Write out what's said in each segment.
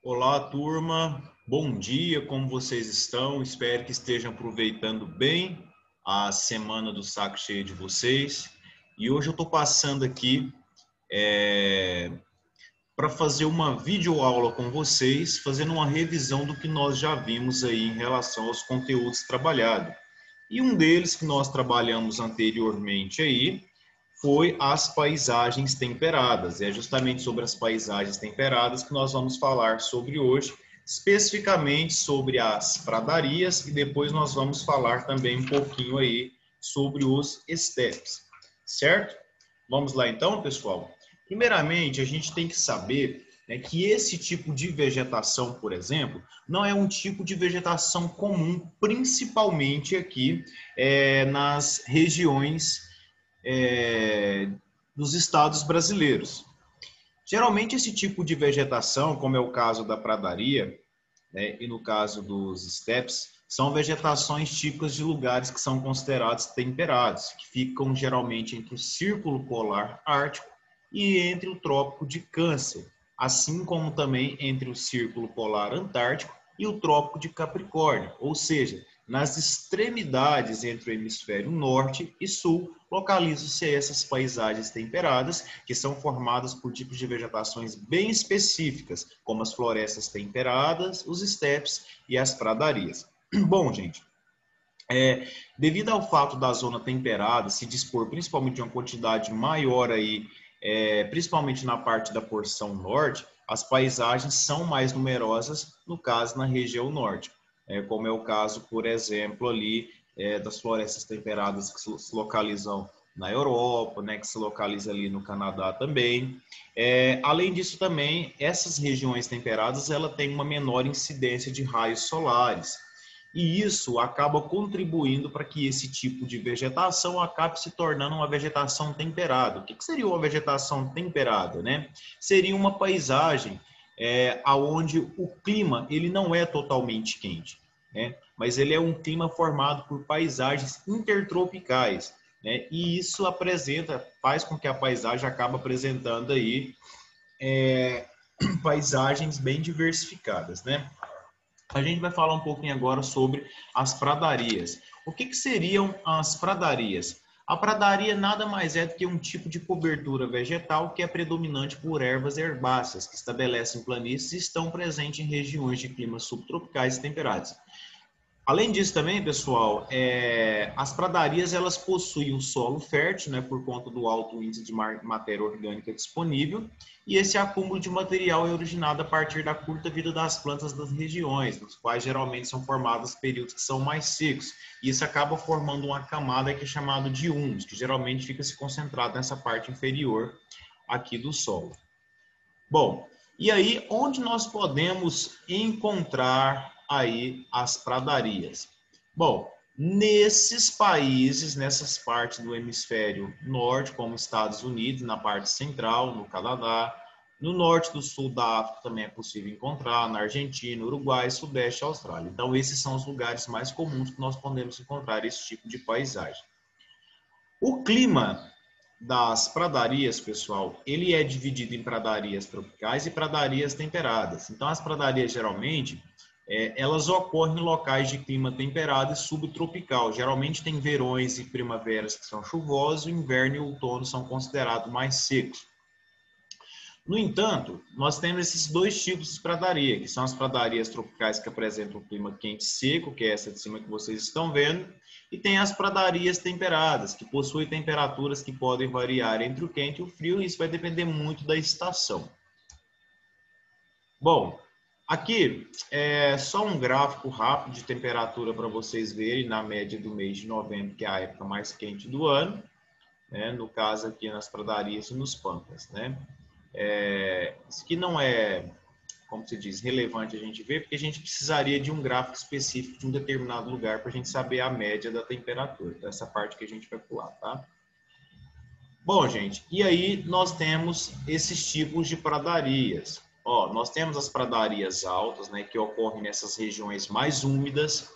Olá, turma. Bom dia, como vocês estão? Espero que estejam aproveitando bem a semana do saco cheio de vocês. E hoje eu estou passando aqui para fazer uma videoaula com vocês, fazendo uma revisão do que nós já vimos aí em relação aos conteúdos trabalhados. E um deles que nós trabalhamos anteriormente aí foi as paisagens temperadas. É justamente sobre as paisagens temperadas que nós vamos falar sobre hoje, especificamente sobre as pradarias, e depois nós vamos falar também um pouquinho aí sobre os estepes, certo? Vamos lá então, pessoal? Primeiramente, a gente tem que saber, né, que esse tipo de vegetação, por exemplo, não é um tipo de vegetação comum, principalmente aqui nas regiões dos estados brasileiros. Geralmente esse tipo de vegetação, como é o caso da pradaria, né, e no caso dos estepes, são vegetações típicas de lugares que são considerados temperados, que ficam geralmente entre o Círculo Polar Ártico e entre o Trópico de Câncer, assim como também entre o Círculo Polar Antártico e o Trópico de Capricórnio, ou seja, nas extremidades entre o hemisfério norte e sul, localizam-se essas paisagens temperadas, que são formadas por tipos de vegetações bem específicas, como as florestas temperadas, os estepes e as pradarias. Bom, gente, devido ao fato da zona temperada se dispor principalmente de uma quantidade maior aí, principalmente na parte da porção norte, as paisagens são mais numerosas, no caso, na região norte, como é o caso, por exemplo, ali das florestas temperadas que se localizam na Europa, né, que se localiza ali no Canadá também. Além disso também, essas regiões temperadas, ela tem uma menor incidência de raios solares, e isso acaba contribuindo para que esse tipo de vegetação acabe se tornando uma vegetação temperada. O que seria uma vegetação temperada, né? Seria uma paisagem onde o clima ele não é totalmente quente, né? Mas ele é um clima formado por paisagens intertropicais, né? E isso faz com que a paisagem acabe apresentando aí paisagens bem diversificadas, né? A gente vai falar um pouquinho agora sobre as pradarias. O que seriam as pradarias? A pradaria nada mais é do que um tipo de cobertura vegetal que é predominante por ervas herbáceas, que estabelecem planícies e estão presentes em regiões de climas subtropicais e temperados. Além disso também, pessoal, as pradarias elas possuem um solo fértil, né, por conta do alto índice de matéria orgânica disponível, e esse acúmulo de material é originado a partir da curta vida das plantas das regiões, nos quais geralmente são formados períodos que são mais secos, e isso acaba formando uma camada que é chamada de humus, que geralmente fica se concentrado nessa parte inferior aqui do solo. Bom, e aí onde nós podemos encontrar aí as pradarias? Bom, nesses países, nessas partes do hemisfério norte, como Estados Unidos, na parte central, no Canadá, no norte do sul da África também é possível encontrar, na Argentina, Uruguai, Sudeste, Austrália. Então, esses são os lugares mais comuns que nós podemos encontrar esse tipo de paisagem. O clima das pradarias, pessoal, ele é dividido em pradarias tropicais e pradarias temperadas. Então, as pradarias, geralmente, elas ocorrem em locais de clima temperado e subtropical. Geralmente tem verões e primaveras que são chuvosos, o inverno e o outono são considerados mais secos. No entanto, nós temos esses dois tipos de pradaria, que são as pradarias tropicais que apresentam um clima quente e seco, que é essa de cima que vocês estão vendo, e tem as pradarias temperadas, que possuem temperaturas que podem variar entre o quente e o frio, e isso vai depender muito da estação. Bom, aqui é só um gráfico rápido de temperatura para vocês verem na média do mês de novembro, que é a época mais quente do ano, né? No caso aqui nas pradarias e nos pampas, né? Isso aqui não é, como se diz, relevante a gente ver, porque a gente precisaria de um gráfico específico de um determinado lugar para a gente saber a média da temperatura. Então, essa parte que a gente vai pular, tá? Bom, gente, e aí nós temos esses tipos de pradarias. Ó, nós temos as pradarias altas, né, que ocorrem nessas regiões mais úmidas,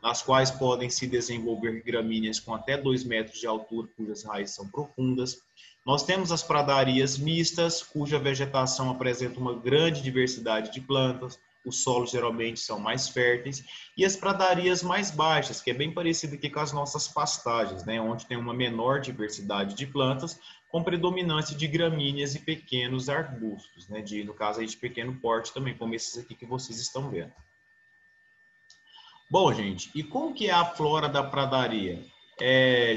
nas quais podem se desenvolver gramíneas com até 2 metros de altura, cujas raízes são profundas. Nós temos as pradarias mistas, cuja vegetação apresenta uma grande diversidade de plantas, os solos geralmente são mais férteis, e as pradarias mais baixas, que é bem parecido aqui com as nossas pastagens, né, onde tem uma menor diversidade de plantas, com predominância de gramíneas e pequenos arbustos, né, no caso aí de pequeno porte também, como esses aqui que vocês estão vendo. Bom, gente, e como que é a flora da pradaria?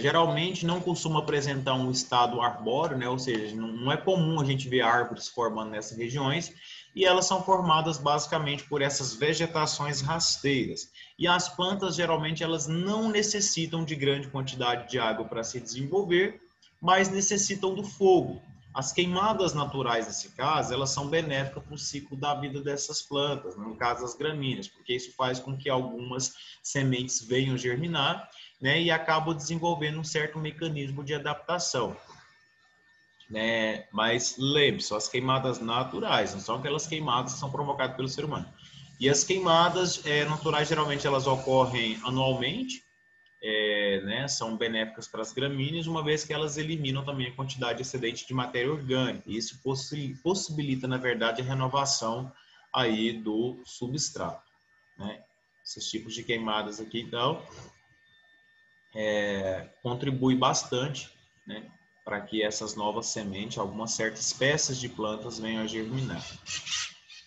Geralmente não costuma apresentar um estado arbóreo, né? Ou seja, não é comum a gente ver árvores formando nessas regiões, e elas são formadas basicamente por essas vegetações rasteiras. E as plantas, geralmente, elas não necessitam de grande quantidade de água para se desenvolver, mas necessitam do fogo. As queimadas naturais, nesse caso, elas são benéficas para o ciclo da vida dessas plantas, no caso das gramíneas, porque isso faz com que algumas sementes venham germinar, né, e acabam desenvolvendo um certo mecanismo de adaptação. Né? Mas lembre-se, as queimadas naturais, não são aquelas queimadas que são provocadas pelo ser humano. E as queimadas naturais, geralmente, elas ocorrem anualmente, né, são benéficas para as gramíneas, uma vez que elas eliminam também a quantidade excedente de matéria orgânica. E isso possibilita, na verdade, a renovação aí do substrato. Né? Esses tipos de queimadas aqui, então, contribui bastante, né, para que essas novas sementes, algumas certas espécies de plantas venham a germinar.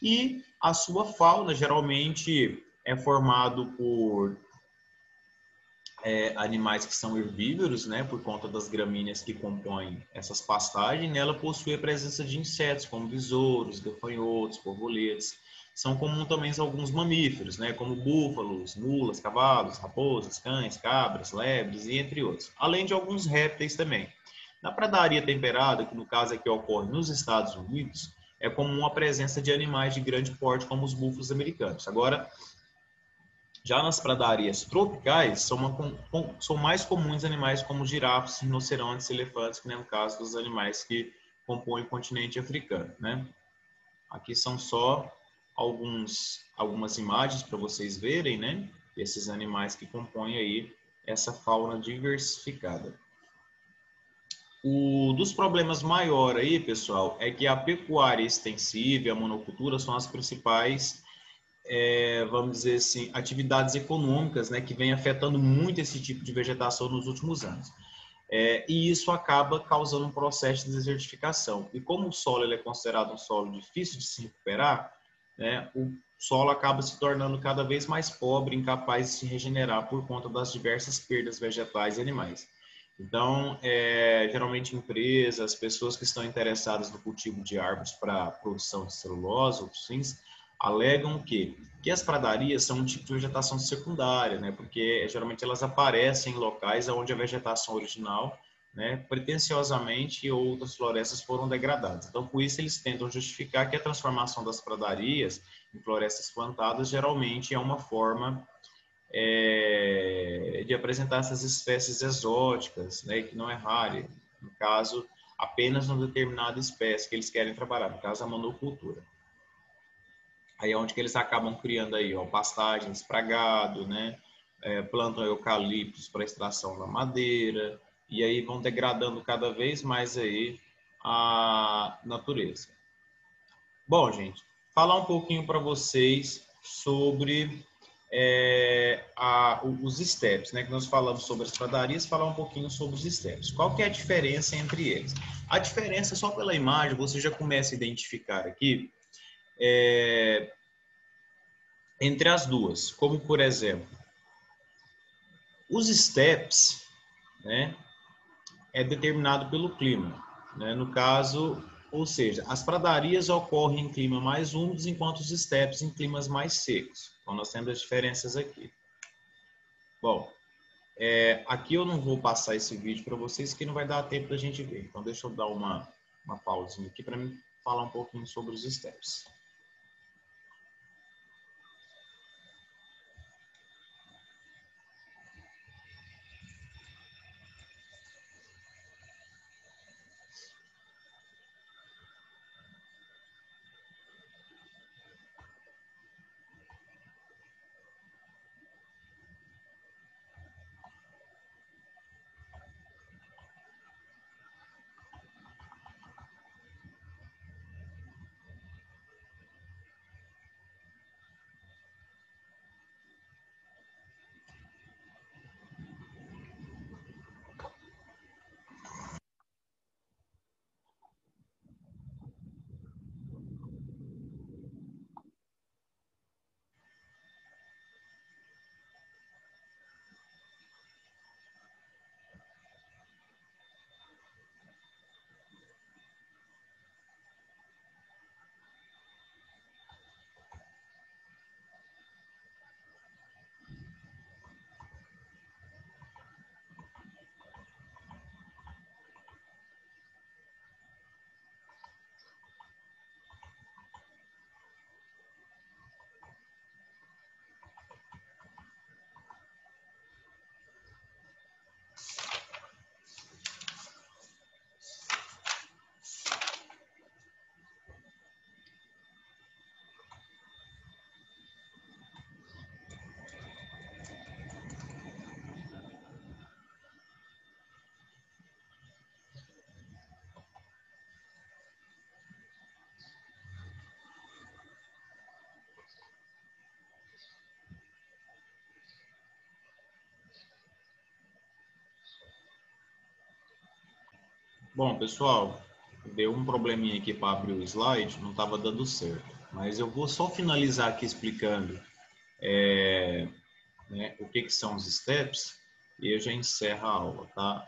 E a sua fauna geralmente é formado por animais que são herbívoros, né, por conta das gramíneas que compõem essas pastagens. Ela possui a presença de insetos, como besouros, gafanhotos, borboletas. São comuns também alguns mamíferos, né, como búfalos, mulas, cavalos, raposas, cães, cabras, lebres e entre outros. Além de alguns répteis também. Na pradaria temperada, que no caso aqui ocorre nos Estados Unidos, é comum a presença de animais de grande porte, como os búfalos americanos. Agora, já nas pradarias tropicais, são mais comuns animais como girafas, rinocerontes, elefantes, que nem no caso dos animais que compõem o continente africano, né? Aqui são só algumas imagens para vocês verem, né? Esses animais que compõem aí essa fauna diversificada. Dos problemas maior aí, pessoal, é que a pecuária extensiva e a monocultura são as principais vamos dizer assim, atividades econômicas, né, que vem afetando muito esse tipo de vegetação nos últimos anos. E isso acaba causando um processo de desertificação. E como o solo ele é considerado um solo difícil de se recuperar, né, o solo acaba se tornando cada vez mais pobre, incapaz de se regenerar por conta das diversas perdas vegetais e animais. Então, geralmente empresas, pessoas que estão interessadas no cultivo de árvores para a produção de celulose ou fins, alegam que as pradarias são um tipo de vegetação secundária, né? Porque geralmente elas aparecem em locais onde a vegetação original, né, pretensiosamente outras florestas foram degradadas. Então, por isso eles tentam justificar que a transformação das pradarias em florestas plantadas geralmente é uma forma de apresentar essas espécies exóticas, né, que não é rara, no caso, apenas uma determinada espécie que eles querem trabalhar, no caso, a monocultura. Aí é onde que eles acabam criando aí, ó, pastagens para gado, né? Plantam eucaliptos para extração da madeira, e aí vão degradando cada vez mais aí a natureza. Bom, gente, falar um pouquinho para vocês sobre os steps, né? Que nós falamos sobre as pradarias, falar um pouquinho sobre os steps. Qual que é a diferença entre eles? A diferença, só pela imagem, você já começa a identificar aqui, entre as duas, como por exemplo, os steps, né, é determinado pelo clima, né, no caso, ou seja, as pradarias ocorrem em clima mais úmidos, enquanto os steps em climas mais secos. Então nós temos as diferenças aqui. Bom, aqui eu não vou passar esse vídeo para vocês, que não vai dar tempo da gente ver. Então deixa eu dar uma pausinha aqui para mim falar um pouquinho sobre os steps. Bom, pessoal, deu um probleminha aqui para abrir o slide, não estava dando certo. Mas eu vou só finalizar aqui explicando né, o que são os steps e eu já encerro a aula, tá?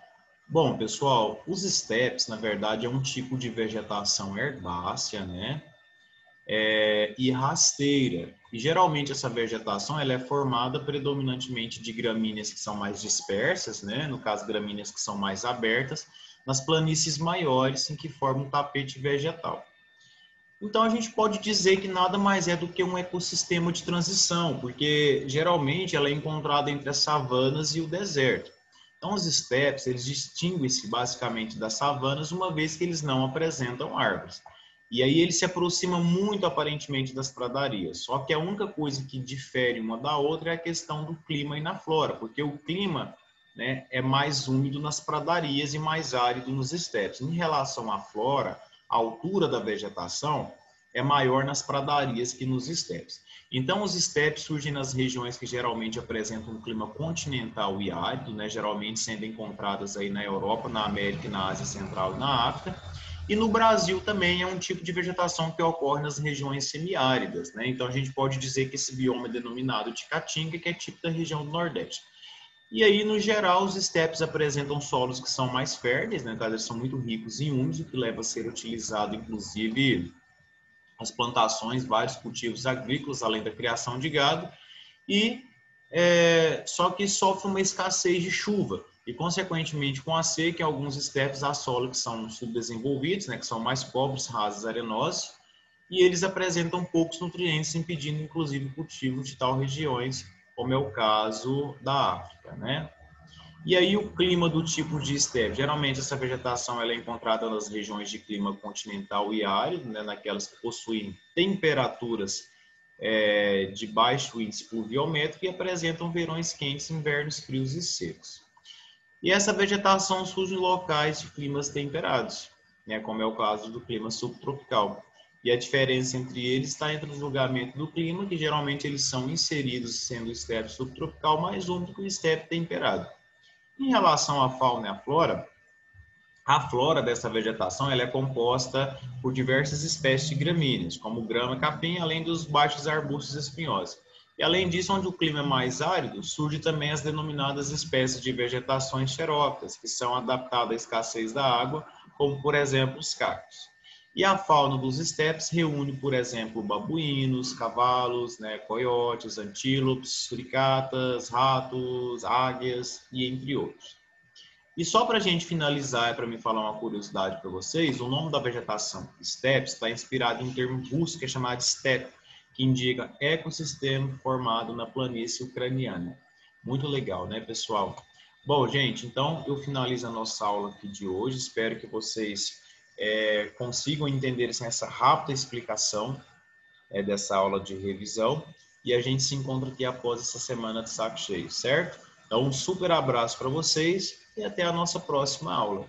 Bom, pessoal, os steps, na verdade, é um tipo de vegetação herbácea, né? E rasteira. E geralmente essa vegetação ela é formada predominantemente de gramíneas que são mais dispersas, né? No caso, gramíneas que são mais abertas, nas planícies maiores em que forma um tapete vegetal. Então a gente pode dizer que nada mais é do que um ecossistema de transição, porque geralmente ela é encontrada entre as savanas e o deserto. Então os steppes, eles distinguem-se basicamente das savanas, uma vez que eles não apresentam árvores. E aí eles se aproximam muito aparentemente das pradarias. Só que a única coisa que difere uma da outra é a questão do clima e na flora, porque o clima, né, é mais úmido nas pradarias e mais árido nos steppes. Em relação à flora, a altura da vegetação é maior nas pradarias que nos estepes. Então, os estepes surgem nas regiões que geralmente apresentam um clima continental e árido, né, geralmente sendo encontradas aí na Europa, na América, na Ásia Central e na África. E no Brasil também é um tipo de vegetação que ocorre nas regiões semiáridas, né? Então, a gente pode dizer que esse bioma é denominado de Caatinga, que é tipo da região do Nordeste. E aí, no geral, os estepes apresentam solos que são mais férteis, né? Eles são muito ricos em úmidos, o que leva a ser utilizado, inclusive, as plantações, vários cultivos agrícolas, além da criação de gado, e só que sofre uma escassez de chuva. E, consequentemente, com a seca, em alguns estepes há solos que são subdesenvolvidos, né? Que são mais pobres, rasos, arenosos, e eles apresentam poucos nutrientes, impedindo, inclusive, o cultivo de tal regiões, como é o caso da África, né? E aí o clima do tipo de estepe, geralmente essa vegetação ela é encontrada nas regiões de clima continental e árido, né, naquelas que possuem temperaturas de baixo índice pluviométrico e apresentam verões quentes, invernos frios e secos. E essa vegetação surge em locais de climas temperados, né, como é o caso do clima subtropical. E a diferença entre eles está entre o julgamento do clima, que geralmente eles são inseridos sendo o estepe subtropical mais úmido que o estepe temperado. Em relação à fauna e à flora, a flora dessa vegetação ela é composta por diversas espécies de gramíneas, como grama e capim, além dos baixos arbustos espinhosos. E além disso, onde o clima é mais árido, surge também as denominadas espécies de vegetações xerófitas, que são adaptadas à escassez da água, como por exemplo os cactos. E a fauna dos estepes reúne, por exemplo, babuínos, cavalos, né, coiotes, antílopes, suricatas, ratos, águias e entre outros. E só para a gente finalizar, para me falar uma curiosidade para vocês, o nome da vegetação steppe está inspirado em um termo russo que é chamado steppe, que indica ecossistema formado na planície ucraniana. Muito legal, né, pessoal? Bom, gente, então eu finalizo a nossa aula aqui de hoje. Espero que vocês consigam entender essa rápida explicação dessa aula de revisão. E a gente se encontra aqui após essa semana de saco cheio, certo? Então, um super abraço para vocês e até a nossa próxima aula.